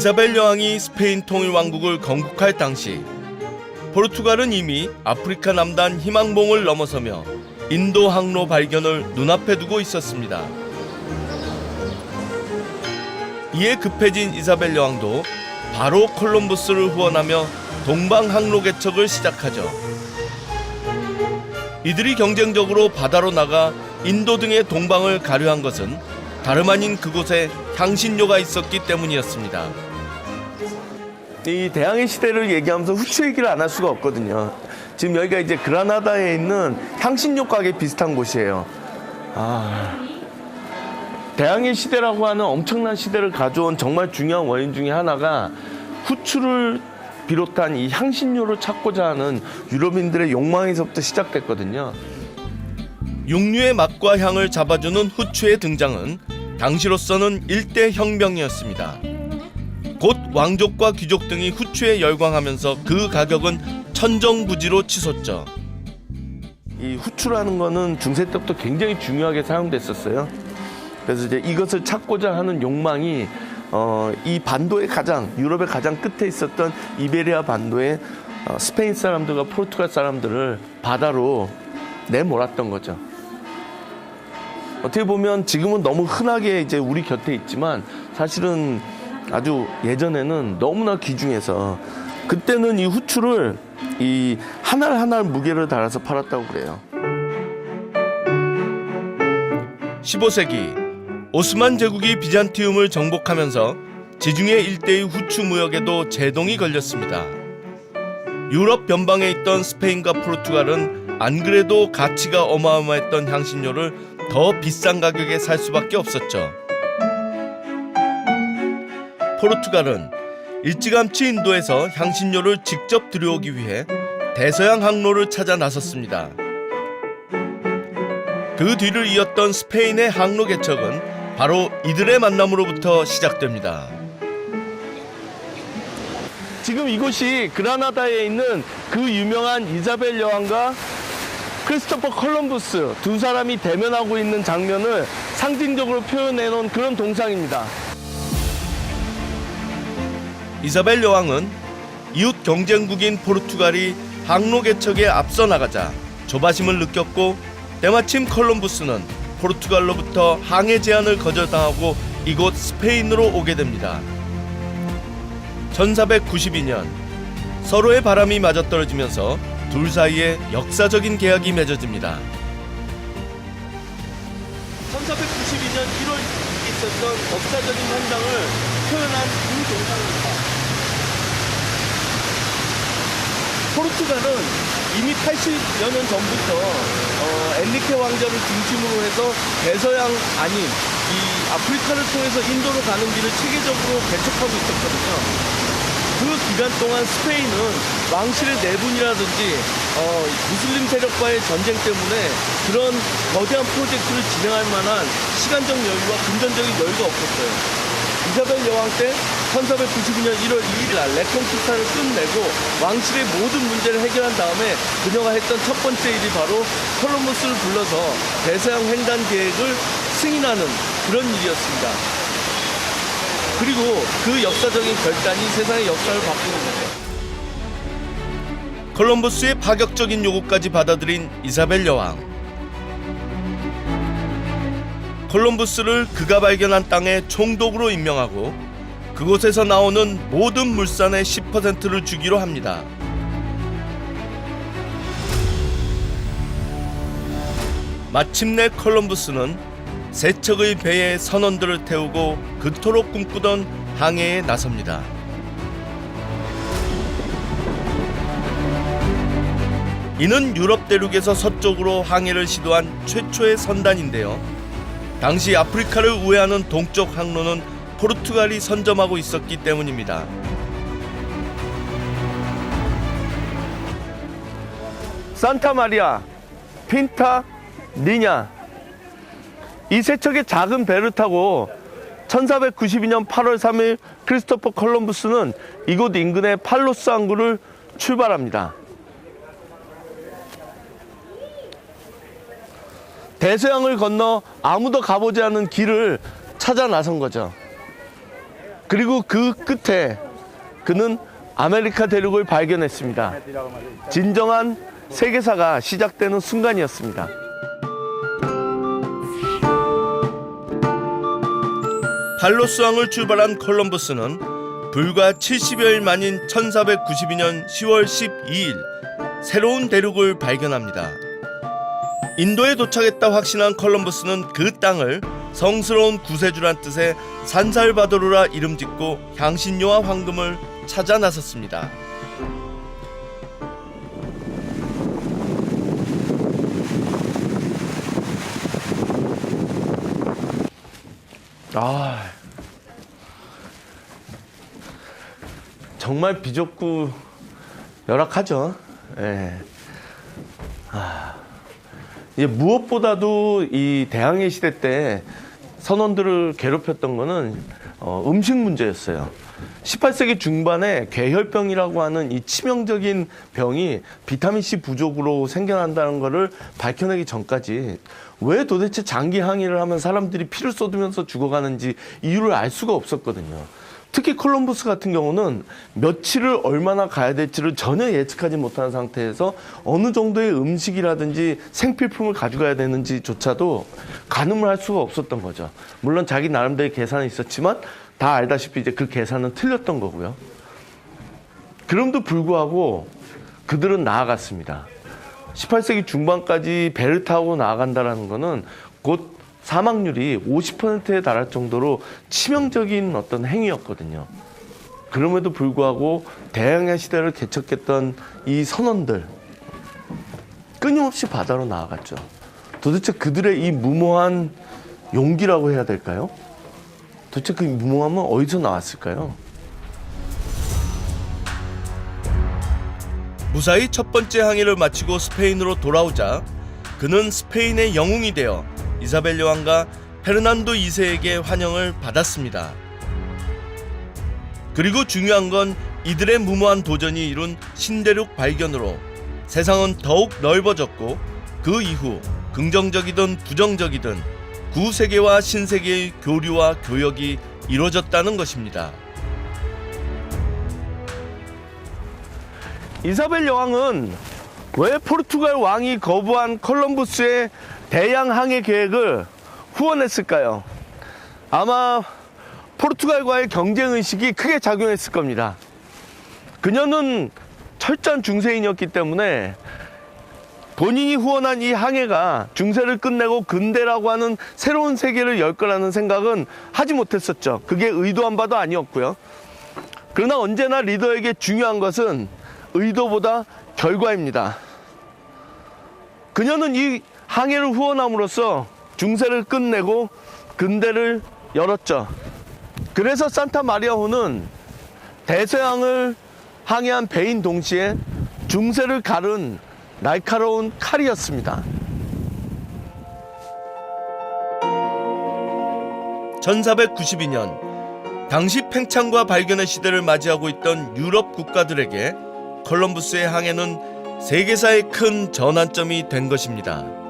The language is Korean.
이사벨 여왕이 스페인 통일왕국을 건국할 당시 포르투갈은 이미 아프리카 남단 희망봉을 넘어서며 인도 항로 발견을 눈앞에 두고 있었습니다. 이에 급해진 이사벨 여왕도 바로 콜럼버스를 후원하며 동방 항로 개척을 시작하죠. 이들이 경쟁적으로 바다로 나가 인도 등의 동방을 가려한 것은 다름 아닌 그곳에 향신료가 있었기 때문이었습니다. 이 대항해 시대를 얘기하면서 후추 얘기를 안 할 수가 없거든요. 지금 여기가 이제 그라나다에 있는 향신료 가게 비슷한 곳이에요. 대항해 시대라고 하는 엄청난 시대를 가져온 정말 중요한 원인 중에 하나가 후추를 비롯한 이 향신료를 찾고자 하는 유럽인들의 욕망에서부터 시작됐거든요. 육류의 맛과 향을 잡아주는 후추의 등장은 당시로서는 일대 혁명이었습니다. 곧 왕족과 귀족 등이 후추에 열광하면서 그 가격은 천정부지로 치솟죠. 이 후추라는 거는 중세 때부터 굉장히 중요하게 사용됐었어요. 그래서 이제 이것을 찾고자 하는 욕망이 이 반도의 유럽의 가장 끝에 있었던 이베리아 반도의 스페인 사람들과 포르투갈 사람들을 바다로 내몰았던 거죠. 어떻게 보면 지금은 너무 흔하게 이제 우리 곁에 있지만 사실은 아주 예전에는 너무나 귀중해서 그때는 이 후추를 이 한 알 한 알 무게를 달아서 팔았다고 그래요. 15세기 오스만 제국이 비잔티움을 정복하면서 지중해 일대의 후추 무역에도 제동이 걸렸습니다. 유럽 변방에 있던 스페인과 포르투갈은 안 그래도 가치가 어마어마했던 향신료를 더 비싼 가격에 살 수밖에 없었죠. 포르투갈은 일찌감치 인도에서 향신료를 직접 들여오기 위해 대서양 항로를 찾아 나섰습니다. 그 뒤를 이었던 스페인의 항로 개척은 바로 이들의 만남으로부터 시작됩니다. 지금 이곳이 그라나다에 있는 그 유명한 이사벨 여왕과 크리스토퍼 콜럼버스 두 사람이 대면하고 있는 장면을 상징적으로 표현해 놓은 그런 동상입니다. 이사벨 여왕은 이웃 경쟁국인 포르투갈이 항로 개척에 앞서 나가자 조바심을 느꼈고 때마침 콜럼버스는 포르투갈로부터 항해 제안을 거절당하고 이곳 스페인으로 오게 됩니다. 1492년 서로의 바람이 맞아떨어지면서 둘 사이에 역사적인 계약이 맺어집니다. 1492년 1월 있었던 역사적인 현장을 표현한 그 동상입니다. 포르투갈은 이미 80여 년 전부터 엔리케 왕자를 중심으로 해서 대서양 아닌 이 아프리카를 통해서 인도로 가는 길을 체계적으로 개척하고 있었거든요. 그 기간 동안 스페인은 왕실의 내분이라든지 무슬림 세력과의 전쟁 때문에 그런 거대한 프로젝트를 진행할 만한 시간적 여유와 금전적인 여유가 없었어요. 이사벨 여왕 때 1492년 1월 2일 날 레콩키스타를 끝내고 왕실의 모든 문제를 해결한 다음에 그녀가 했던 첫 번째 일이 바로 콜럼버스를 불러서 대서양 횡단 계획을 승인하는 그런 일이었습니다. 그리고 그 역사적인 결단이 세상의 역사를 바꾸는 거죠. 콜럼버스의 파격적인 요구까지 받아들인 이사벨 여왕. 콜럼버스를 그가 발견한 땅의 총독으로 임명하고 그곳에서 나오는 모든 물산의 10%를 주기로 합니다. 마침내 콜럼버스는 세 척의 배에 선원들을 태우고 그토록 꿈꾸던 항해에 나섭니다. 이는 유럽 대륙에서 서쪽으로 항해를 시도한 최초의 선단인데요. 당시 아프리카를 우회하는 동쪽 항로는 포르투갈이 선점하고 있었기 때문입니다. 산타마리아, 핀타, 니냐 이 세 척의 작은 배를 타고 1492년 8월 3일 크리스토퍼 콜럼버스는 이곳 인근의 팔로스 항구를 출발합니다. 대서양을 건너 아무도 가보지 않은 길을 찾아 나선 거죠. 그리고 그 끝에 그는 아메리카 대륙을 발견했습니다. 진정한 세계사가 시작되는 순간이었습니다. 팔로스항을 출발한 콜럼버스는 불과 70여일 만인 1492년 10월 12일 새로운 대륙을 발견합니다. 인도에 도착했다 확신한 콜럼버스는 그 땅을 성스러운 구세주란 뜻의 산살바도르라 이름 짓고 향신료와 황금을 찾아 나섰습니다. 정말 비좁고 열악하죠. 예. 이제 무엇보다도 이 대항해 시대 때 선원들을 괴롭혔던 거는 음식 문제였어요. 18세기 중반에 괴혈병이라고 하는 이 치명적인 병이 비타민C 부족으로 생겨난다는 것을 밝혀내기 전까지 왜 도대체 장기 항해를 하면 사람들이 피를 쏟으면서 죽어가는지 이유를 알 수가 없었거든요. 특히 콜럼버스 같은 경우는 며칠을 얼마나 가야 될지를 전혀 예측하지 못하는 상태에서 어느 정도의 음식이라든지 생필품을 가져가야 되는지조차도 가늠을 할 수가 없었던 거죠. 물론 자기 나름대로의 계산이 있었지만 다 알다시피 이제 그 계산은 틀렸던 거고요. 그럼에도 불구하고 그들은 나아갔습니다. 18세기 중반까지 배를 타고 나아간다는 거는 곧 사망률이 50%에 달할 정도로 치명적인 어떤 행위였거든요. 그럼에도 불구하고 대항해 시대를 개척했던 이 선원들 끊임없이 바다로 나아갔죠. 도대체 그들의 이 무모한 용기라고 해야 될까요? 도대체 그 무모함은 어디서 나왔을까요? 무사히 첫 번째 항해를 마치고 스페인으로 돌아오자 그는 스페인의 영웅이 되어 이사벨 여왕과 페르난도 2세에게 환영을 받았습니다. 그리고 중요한 건 이들의 무모한 도전이 이룬 신대륙 발견으로 세상은 더욱 넓어졌고 그 이후 긍정적이든 부정적이든 구세계와 신세계의 교류와 교역이 이루어졌다는 것입니다. 이사벨 여왕은 왜 포르투갈 왕이 거부한 콜럼버스의 대양 항해 계획을 후원했을까요? 아마 포르투갈과의 경쟁 의식이 크게 작용했을 겁니다. 그녀는 철저한 중세인이었기 때문에 본인이 후원한 이 항해가 중세를 끝내고 근대라고 하는 새로운 세계를 열 거라는 생각은 하지 못했었죠. 그게 의도한 바도 아니었고요. 그러나 언제나 리더에게 중요한 것은 의도보다 결과입니다. 그녀는 이 항해를 후원함으로써 중세를 끝내고 근대를 열었죠. 그래서 산타 마리아호는 대서양을 항해한 배인 동시에 중세를 가른 날카로운 칼이었습니다. 1492년 당시 팽창과 발견의 시대를 맞이하고 있던 유럽 국가들에게 콜럼버스의 항해는 세계사의 큰 전환점이 된 것입니다.